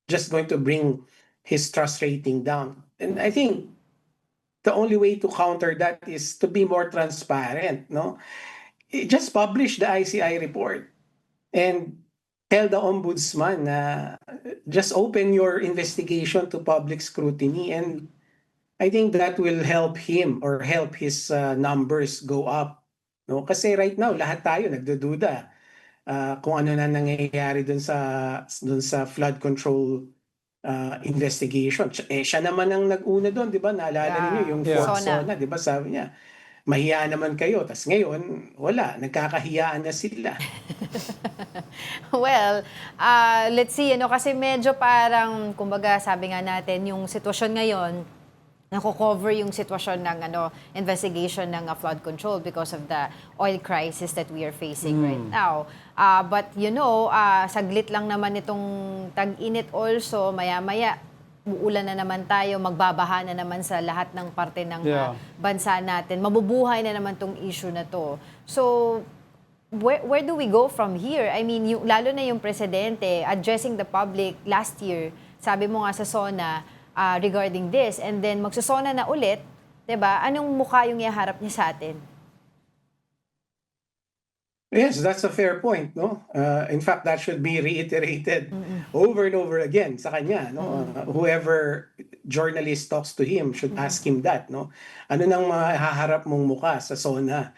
just going to bring his trust rating down. And I think the only way to counter that is to be more transparent, no? Just publish the ICI report and tell the ombudsman na just open your investigation to public scrutiny, and I think that will help him or help his numbers go up, no? Kasi right now lahat tayo nagdududa kung ano na nangyayari dun sa flood control investigation. Siya naman ang nag-una doon, di ba? Naalala niyo yung Sona, di ba? Sabi niya, mahiya naman kayo. Tapos ngayon, wala. Nagkakahiyaan na sila. Well, let's see. Kasi medyo parang, kumbaga, sabi nga natin, yung sitwasyon ngayon, nako-cover yung sitwasyon ng investigation ng flood control because of the oil crisis that we are facing right now. But saglit lang naman itong tag-init also, maya-maya uulan na naman tayo, magbabaha na naman sa lahat ng parte ng bansa natin. Mabubuhay na naman tong issue na to. So, where do we go from here? I mean, lalo na yung presidente addressing the public last year, sabi mo nga sa SONA, regarding this, and then magsusona na ulit, 'di ba? Anong mukha yung iharap niya sa atin? Yes, that's a fair point, no? In fact, that should be reiterated over and over again sa kanya, no? Whoever journalist talks to him should ask him that, no? Ano nang mahaharap mong mukha sa SONA?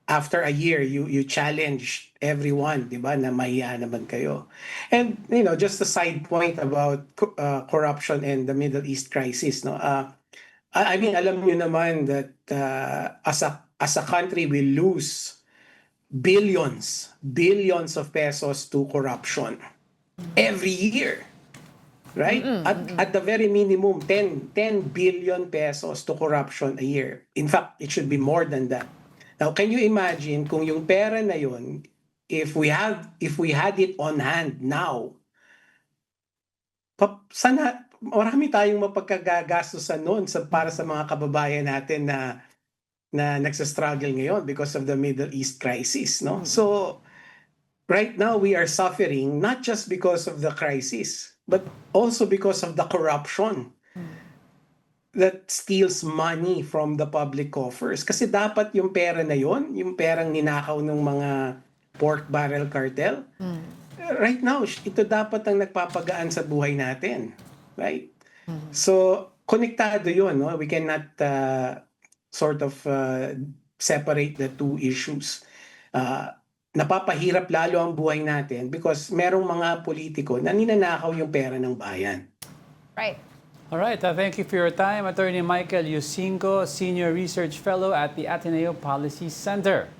After a year, you challenge everyone, di ba, na mahiya naman kayo. And, just a side point about corruption and the Middle East crisis, no? I mean, alam niyo naman that as a country, we lose billions of pesos to corruption every year, right? At the very minimum, 10 billion pesos to corruption a year. In fact, it should be more than that. Now, can you imagine kung yung pera na yun, if we had it on hand now, sana marami tayong mapagkagagastusan noon para sa mga kababayan natin na nagsa-struggle ngayon because of the Middle East crisis, no? So, right now we are suffering not just because of the crisis, but also because of the corruption that steals money from the public coffers. Kasi dapat yung pera na yon, yung perang ninakaw ng mga pork barrel cartel, right now, ito dapat ang nagpapagaan sa buhay natin. Right? So, konektado yun. No? We cannot separate the two issues. Napapahirap lalo ang buhay natin because merong mga politiko na ninanakaw yung pera ng bayan. Right. All right, thank you for your time, Attorney Michael Yusinko, Senior Research Fellow at the Ateneo Policy Center.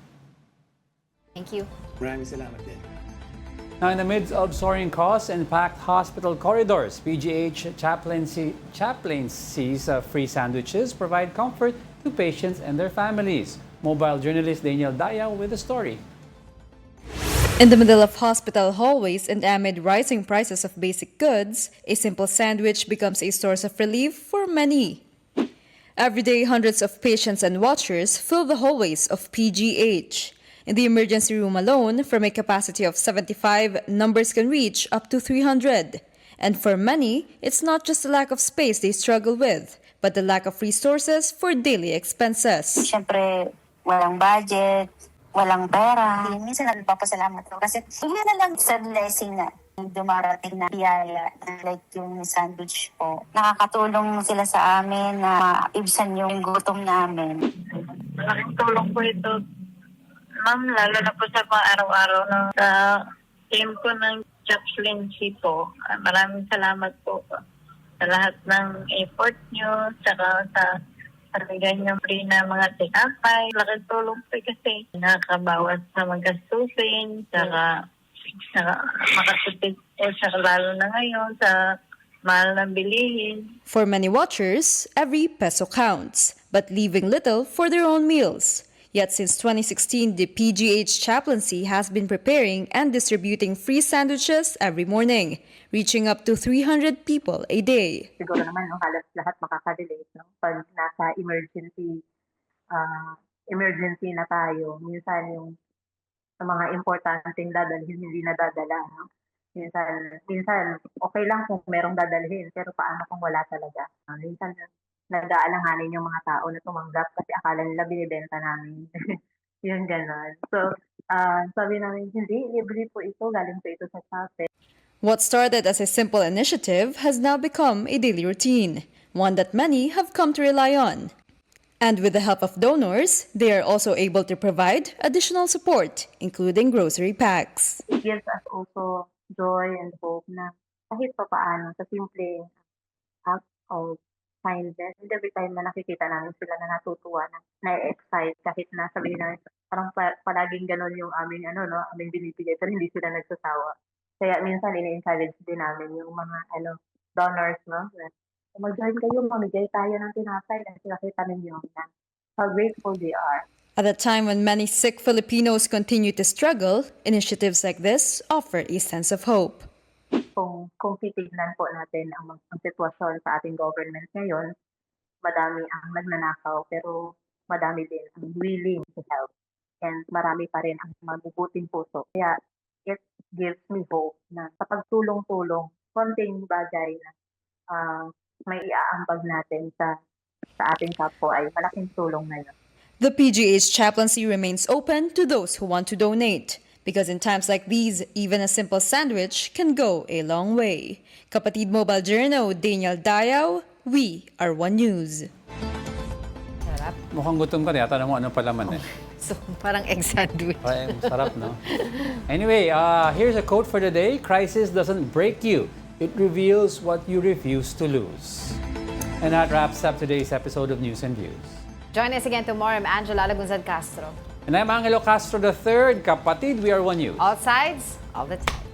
Thank you. Maraming salamat din. Now, in the midst of soaring costs and packed hospital corridors, PGH chaplaincy's free sandwiches provide comfort to patients and their families. Mobile journalist Daniel Dayao with the story. In the middle of hospital hallways and amid rising prices of basic goods, a simple sandwich becomes a source of relief for many. Every day, hundreds of patients and watchers fill the hallways of PGH. In the emergency room alone, from a capacity of 75, numbers can reach up to 300. And for many, it's not just the lack of space they struggle with, but the lack of resources for daily expenses. Siyempre, walang budget, walang pera. Minsan nagpapasalamat ko kasi yun na lang sa blessing na dumarating na biyaya, like yung sandwich po. Nakakatulong sila sa amin na maibsan yung gutom namin. Malaking tulong po ito, ma'am, lalo na po sa mga araw-araw na sa team ko ng chaplaincy po. Maraming salamat po sa lahat ng effort nyo, saka sa talagang yung free na mga tinapay. Laking tulong po kasi nakakabawas sa magastusin, saka makatipid po siya lalo na ngayon sa mahal ng bilihin. For many watchers, every peso counts, but leaving little for their own meals. Yet since 2016, the PGH chaplaincy has been preparing and distributing free sandwiches every morning, reaching up to 300 people a day. Siguro naman halos lahat makaka-relate, no? Pag nasa emergency na tayo, minsan yung sa mga importanteng dadalhin hindi nadadala, no? Minsan okay lang kung merong dadalhin, pero paano kung wala talaga? Minsan nag-aalanganin yung mga tao na tumanggap kasi akala nila binibenta namin. Yun gano'n. So, sabi namin, hindi, libre po ito, galing po ito sa cafe. What started as a simple initiative has now become a daily routine, one that many have come to rely on. And with the help of donors, they are also able to provide additional support, including grocery packs. It gives us also joy and hope na kahit pa paano sa simpleng act of kindness. And every time na nakikita namin sila na natutuwa, na-excite, kahit na sabihin na parang palaging ganon yung aming binibigay, pero hindi sila nagsasawa. Kaya minsan ini-encourage din namin yung mga donors, no? Mag-join kayo, mamigay tayo ng tinapay kasi nakita ninyo na how grateful they are. At a time when many sick Filipinos continue to struggle, initiatives like this offer a sense of hope. Kung titignan po natin ang sitwasyon sa ating government ngayon, madami ang nagnanakaw pero madami din ang willing to help. And marami pa rin ang mabubuting puso. Kaya it gives me hope na sa pagtulong-tulong, konting bagay na may iaambag natin sa ating kapwa ay malaking tulong na yun. The PGH chaplaincy remains open to those who want to donate. Because in times like these, even a simple sandwich can go a long way. Kapatid Mobile Journal, Daniel Dayao, we are One News. Sarap. Mukhang gutom ka na. Tanong mo ano palaman eh. So, parang egg sandwich. Parang sarap, no? Anyway, here's a quote for the day. Crisis doesn't break you. It reveals what you refuse to lose. And that wraps up today's episode of News and Views. Join us again tomorrow. I'm Angela Lagunzad Castro. And I'm Angelo Castro III. Kapatid, we are One News. All sides, all the time.